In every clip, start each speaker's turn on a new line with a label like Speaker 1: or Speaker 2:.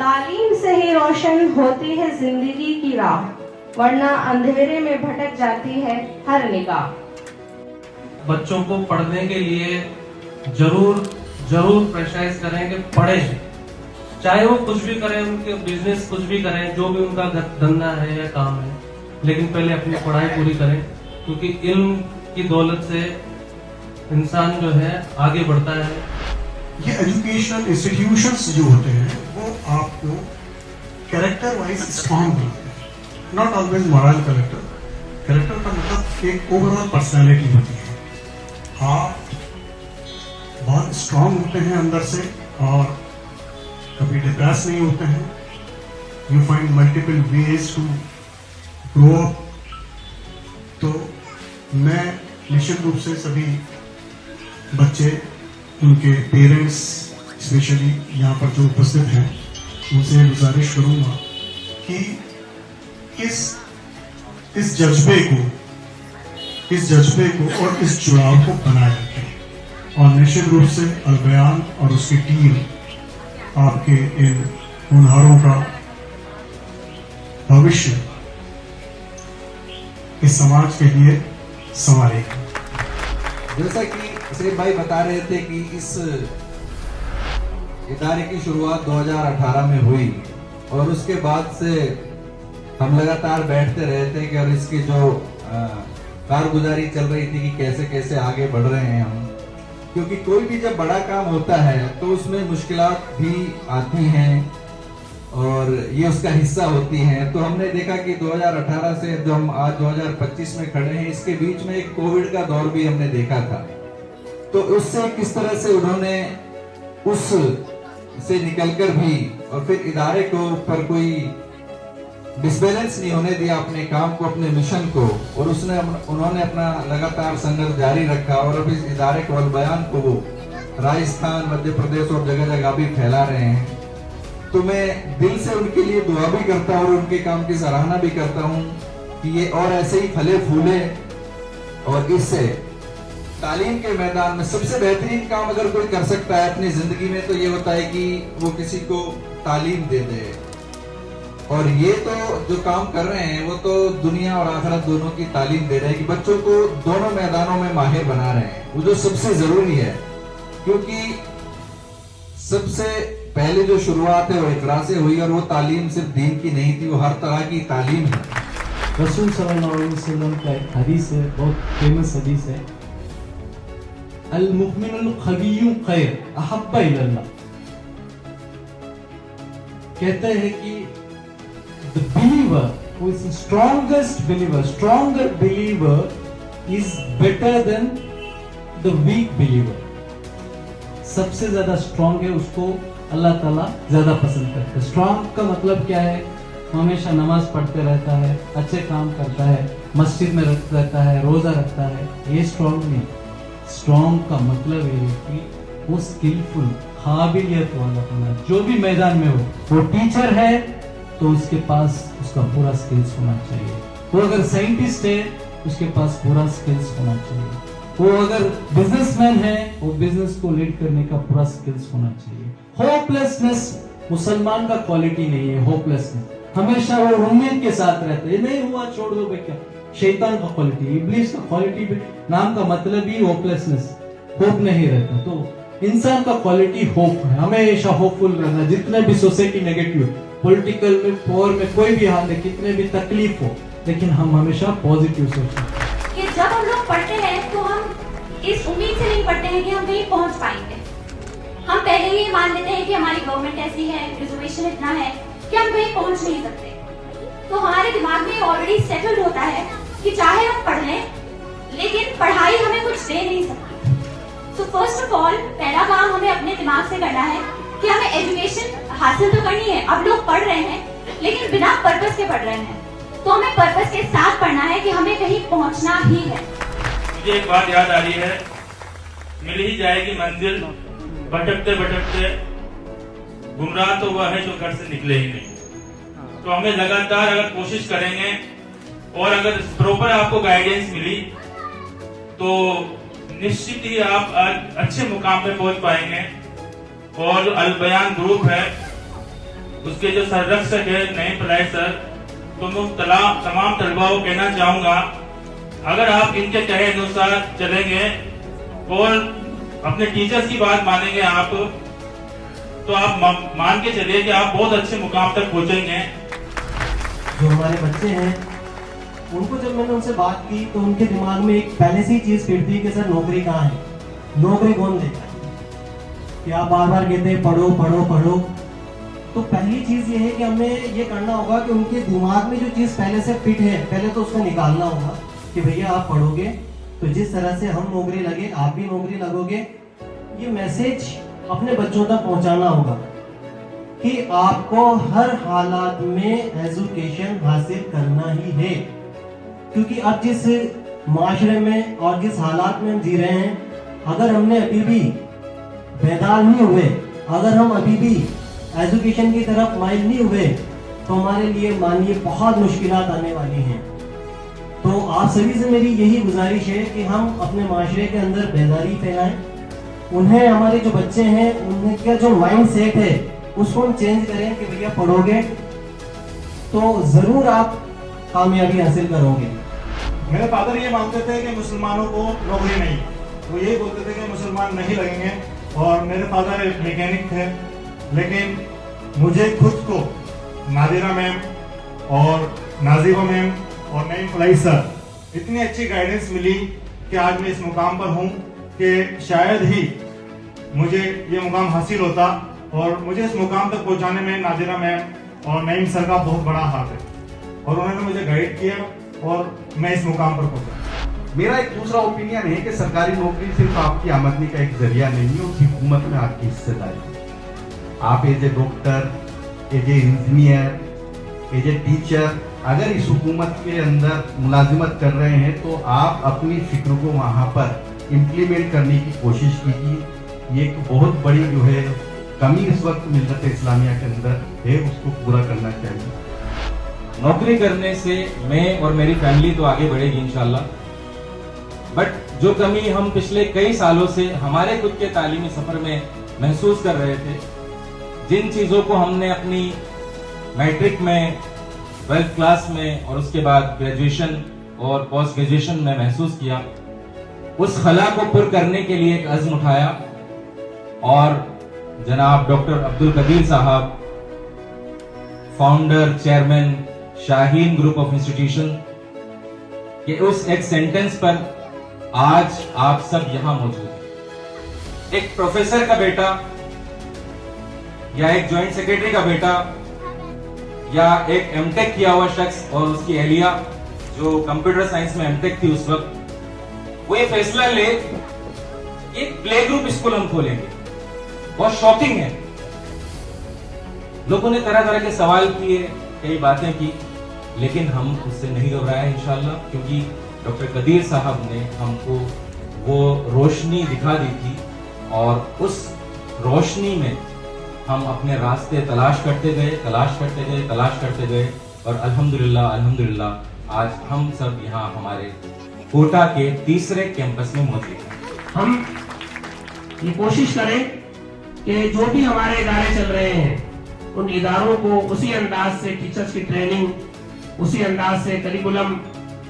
Speaker 1: तालीम से ही रोशन होती है जिंदगी की राह, वरना अंधेरे में भटक जाती है हर निगाह।
Speaker 2: बच्चों को पढ़ने के लिए जरूर प्रेशराइज करें कि पढ़ें, चाहे वो कुछ भी करें, उनके बिजनेस कुछ भी करें, जो भी उनका धंधा है या काम है, लेकिन पहले अपनी पढ़ाई पूरी करें, क्योंकि इल्म की दौलत से इंसान जो है आगे बढ़ता है।
Speaker 3: ये एजुकेशनल इंस्टीट्यूशंस जो होते हैं वो आपको कैरेक्टर वाइज स्ट्रॉन्ग बनाते हैं, not always moral character. Character का मतलब एक ओवरऑल पर्सनैलिटी होती है। आप बहुत स्ट्रॉन्ग होते हैं अंदर से और कभी डिप्रेस नहीं होते हैं। You find multiple ways to grow up. तो मैं निश्चित रूप से सभी बच्चे, उनके पेरेंट्स, स्पेशली यहाँ पर जो उपस्थित हैं, उनसे गुजारिश करूंगा कि इस जज्बे को और इस जुड़ाव को बनाए रखें। और निश्चित रूप से अल बयान और उसकी टीम आपके इन होनहारों का भविष्य इस समाज के लिए संवारेगा।
Speaker 4: जैसा कि सलीम भाई बता रहे थे कि इस इदारे की शुरुआत 2018 में हुई और उसके बाद से हम लगातार बैठते रहे थे कि और इसकी जो कारगुजारी चल रही थी कि कैसे कैसे आगे बढ़ रहे हैं हम, क्योंकि कोई भी जब बड़ा काम होता है तो उसमें मुश्किलात भी आती हैं और ये उसका हिस्सा होती हैं। तो हमने देखा कि 2018 से जो हम आज 2025 में खड़े हैं, इसके बीच में एक कोविड का दौर भी हमने देखा था। तो उससे किस तरह से उन्होंने उस से निकलकर भी और फिर इदारे को पर कोई डिसबैलेंस नहीं होने दिया अपने काम को, अपने मिशन को, और उन्होंने अपना लगातार संघर्ष जारी रखा और अब इस इदारे को, अल बयान को वो राजस्थान, मध्य प्रदेश और जगह जगह भी फैला रहे हैं। तो मैं दिल से उनके लिए दुआ भी करता हूँ और उनके काम की सराहना भी करता हूँ कि ये और ऐसे ही फले फूले। और इससे तालीम के मैदान में सबसे बेहतरीन काम अगर कोई कर सकता है अपनी जिंदगी में तो ये होता है कि वो किसी को तालीम दे दे। और ये तो जो काम कर रहे हैं वो तो दुनिया और आखिरत दोनों की तालीम दे रहे हैं कि बच्चों को दोनों मैदानों में माहिर बना रहे हैं, वो जो सबसे जरूरी है। क्योंकि सबसे पहले जो शुरुआत है वो इकरा से हुई और वो तालीम सिर्फ दीन की नहीं थी, वो हर तरह की तालीम है।
Speaker 5: रसूल सल्लल्लाहु अलैहि वसल्लम का एक हदीस है, बहुत फेमस हदीस है, अल मुमिनुल खविय्यु खैर अहब्बा इलल्लाह। कहते हैं कि the believer who is the strongest believer, stronger believer is better than the weak believer. सबसे ज्यादा स्ट्रॉन्ग है उसको अल्लाह ताला ज्यादा पसंद करता है। स्ट्रॉन्ग का मतलब क्या है? हमेशा नमाज पढ़ते रहता है, अच्छे काम करता है, मस्जिद में रहता है, रोजा रखता है, ये स्ट्रॉन्ग नहीं। स्ट्रॉन्ग का मतलब ये है कि वो स्किलफुल, काबिलियत वाला होना, जो भी मैदान में हो। वो टीचर है तो उसके पास उसका पूरा स्किल्स होना चाहिए। वो अगर साइंटिस्ट है उसके पास पूरा स्किल्स होना चाहिए। वो अगर बिजनेसमैन है वो बिजनेस को लीड करने का पूरा स्किल्स होना चाहिए। होपलेसनेस मुसलमान का क्वालिटी नहीं है। होपलेसनेस हमेशा वो उम्मीद के साथ रहते हैं, नहीं हुआ छोड़ दो भाई, क्या शैतान का क्वालिटी, इब्लीस का क्वालिटी भी, नाम का मतलब ही होपलेसनेस, होप नहीं रहता। तो इंसान का क्वालिटी होप है, हमेशा होपफुल रहना। जितने भी सोसाइटी नेगेटिव, पॉलिटिकल में, पॉवर में, कोई भी हाल में, कितने भी तकलीफ हो, लेकिन हम हमेशा पॉजिटिव सोचें।
Speaker 6: कि जब हम लोग पढ़ते हैं तो हम इस उम्मीद से नहीं पढ़ते हैं कि हम कहीं पहुंच पाएंगे। हम पहले ही मान लेते हैं कि हमारी गवर्नमेंट ऐसी है, रिजर्वेशन इतना है कि हम कहीं पहुंच नहीं सकते। तो हमारे दिमाग में ऑलरेडी सेटल्ड होता है कि चाहे हम पढ़ लें लेकिन पढ़ाई हमें कुछ दे नहीं सकती। तो फर्स्ट ऑफ ऑल पहला काम हमें अपने दिमाग से करना है कि हमें एजुकेशन हासिल तो करनी है। अब लोग पढ़ रहे हैं लेकिन बिना पर्पस के पढ़ रहे हैं, तो हमें पर्पस के साथ पढ़ना है कि हमें कहीं पहुंचना ही है।
Speaker 7: मुझे एक बात याद आ रही है, मिल ही जाएगी मंजिल, भटकते भटकते गुमराह तो वह है जो घर से निकले ही नहीं। तो हमें लगातार अगर कोशिश करेंगे और अगर प्रॉपर आपको गाइडेंस मिली तो निश्चित ही आप अच्छे मुकाम पे पहुंच पाएंगे। और जो अल बयान ग्रुप है उसके जो संरक्षक है नईम पलाही सर, तो मैं तमाम तलबा को कहना चाहूँगा, अगर आप इनके कहे अनुसार चलेंगे और अपने टीचर्स की बात मानेंगे आप, तो आप मान के चलिए कि आप बहुत अच्छे मुकाम तक पहुंचेंगे।
Speaker 5: जो हमारे बच्चे हैं उनको जब मैंने उनसे बात की तो उनके दिमाग में एक पहले से ही चीज फिट थी कि सर नौकरी कहाँ है, नौकरी कौन देगा, कि आप बार बार कहते हैं पढ़ो पढ़ो पढ़ो। तो पहली चीज ये है कि हमें ये करना होगा कि उनके दिमाग में जो चीज पहले से फिट है पहले तो उसको निकालना होगा कि भैया आप पढ़ोगे तो जिस तरह से हम नौकरी लगे आप भी नौकरी लगोगे। ये मैसेज अपने बच्चों तक पहुंचाना होगा कि आपको हर हालात में एजुकेशन हासिल करना ही है, क्योंकि अब जिस माशरे में और जिस हालात में हम जी रहे हैं, अगर हमने अभी भी बेदार नहीं हुए, अगर हम अभी भी एजुकेशन की तरफ माइल नहीं हुए तो हमारे लिए मानिए बहुत मुश्किलात आने वाली हैं। तो आप सभी से मेरी यही गुजारिश है कि हम अपने माशरे के अंदर बेदारी फैलाएं, उन्हें हमारे जो बच्चे हैं उनका जो माइंड सेट है उसको हम चेंज करें कि भैया पढ़ोगे तो जरूर आप कामयाबी हासिल करोगे।
Speaker 8: मेरे फादर ये मानते थे कि मुसलमानों को नौकरी नहीं, वो ये बोलते थे कि मुसलमान नहीं लगेंगे, और मेरे फादर एक मैकेनिक थे। लेकिन मुझे खुद को नादिरा मैम और नाजिबा मैम और नईम पलाही सर इतनी अच्छी गाइडेंस मिली कि आज मैं इस मुकाम पर हूँ कि शायद ही मुझे ये मुकाम हासिल होता, और मुझे इस मुकाम तक पहुँचाने में नादिरा मैम और नईम सर का बहुत बड़ा हाथ है, और उन्होंने मुझे गाइड किया और मैं इस मुकाम पर पहुँचा।
Speaker 9: मेरा एक दूसरा ओपिनियन है कि सरकारी नौकरी सिर्फ आपकी आमदनी का एक जरिया नहीं है, उस हुकूमत में आपकी हिस्सेदारी है। आप as a doctor, as a engineer, as a teacher अगर इस हुकूमत के अंदर मुलाजिमत कर रहे हैं तो आप अपनी फिक्र को वहाँ पर इम्प्लीमेंट करने की कोशिश कीजिए। ये एक बहुत बड़ी जो है कमी इस वक्त मिल्लत इस्लामिया के अंदर है, उसको पूरा करना चाहिए।
Speaker 10: नौकरी करने से मैं और मेरी फैमिली तो आगे बढ़ेगी इंशाल्लाह, बट जो कमी हम पिछले कई सालों से हमारे खुद के तालीमी सफर में महसूस कर रहे थे, जिन चीजों को हमने अपनी मैट्रिक में, 12th क्लास में और उसके बाद ग्रेजुएशन और पोस्ट ग्रेजुएशन में महसूस किया, उस खला को पुर करने के लिए एक अज़्म उठाया और जनाब डॉक्टर अब्दुल कदीर साहब, founder chairman Shaheen group of institution के उस एक सेंटेंस पर आज आप सब यहां मौजूद हैं। एक प्रोफेसर का बेटा या एक जॉइंट सेक्रेटरी का बेटा या एक एमटेक किया हुआ शख्स और उसकी एहलिया जो कंप्यूटर साइंस में एमटेक थी उस वक्त, वो ये फैसला ले एक प्ले ग्रुप स्कूल हम खोलेंगे। बहुत शॉकिंग है। लोगों ने तरह तरह के सवाल किए, कई बातें की, लेकिन हम उससे नहीं घबराए इंशाल्लाह, क्योंकि डॉक्टर कदीर साहब ने हमको वो रोशनी दिखा दी थी और उस रोशनी में हम अपने रास्ते तलाश करते गए और अल्हम्दुलिल्लाह आज हम सब यहाँ हमारे कोटा के तीसरे कैंपस में मौजूद हैं।
Speaker 11: हम ये कोशिश करें कि जो भी हमारे इदारे चल रहे हैं उन इदारों को उसी अंदाज से टीचर्स की ट्रेनिंग, उसी अंदाज से करिकुलम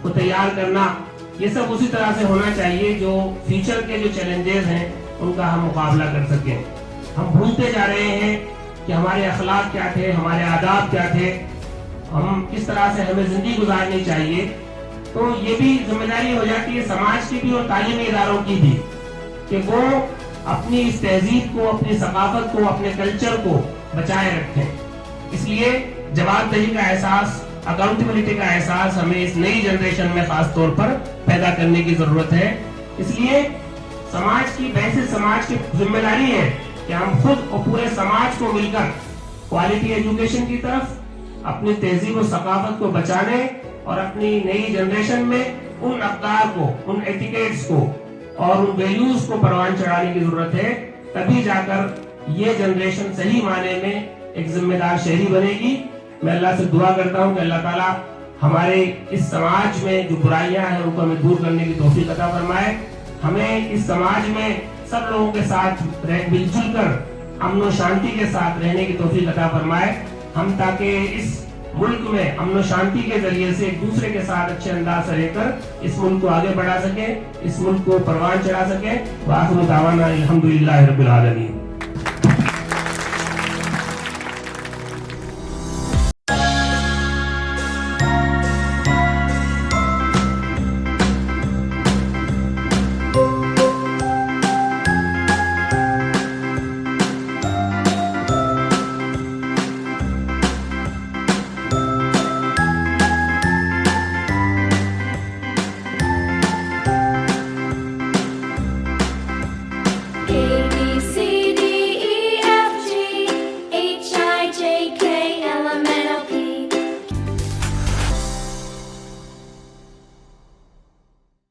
Speaker 11: को तैयार करना, ये सब उसी तरह से होना चाहिए जो फ्यूचर के जो चैलेंजेस हैं उनका हम मुकाबला कर सकें। हम भूलते जा रहे हैं कि हमारे अखलाक क्या थे, हमारे आदाब क्या थे, हम किस तरह से हमें जिंदगी गुजारनी चाहिए। तो ये भी जिम्मेदारी हो जाती है समाज की भी और तालीमी इदारों की भी कि वो अपनी इस तहजीब को, अपनी सकाफत को, अपने कल्चर को बचाए रखें। इसलिए जवाबदेही का एहसास, अकाउंटेबिलिटी का एहसास हमें इस नई जनरेशन में खास तौर पर पैदा करने की जरूरत है। इसलिए समाज की जिम्मेदारी है कि हम खुद और पूरे समाज को मिलकर क्वालिटी एजुकेशन की तरफ, अपनी तहजीब और सकाफत को बचाने और अपनी नई जनरेशन में उन अक़दार को, उन एटिकेट्स को और उन वैल्यूज को परवान चढ़ाने की जरूरत है। तभी जाकर ये जनरेशन सही माने में एक जिम्मेदार शहरी बनेगी। मैं अल्लाह से दुआ करता हूँ कि अल्लाह ताला हमारे इस समाज में जो बुराइयां हैं उनको हमें दूर करने की तौफीक अता फरमाए। हमें इस समाज में सब लोगों के साथ मिलजुल कर अमन और शांति के साथ रहने की तौफीक अता फरमाए। हम ताकि इस मुल्क में अमन शांति के जरिए से एक दूसरे के साथ अच्छे अंदाज से रहकर इस मुल्क को आगे बढ़ा सके, इस मुल्क को परवान चढ़ा सके। वाखिर दावाना अल्हम्दुलिल्लाहि रब्बिल आलमीन।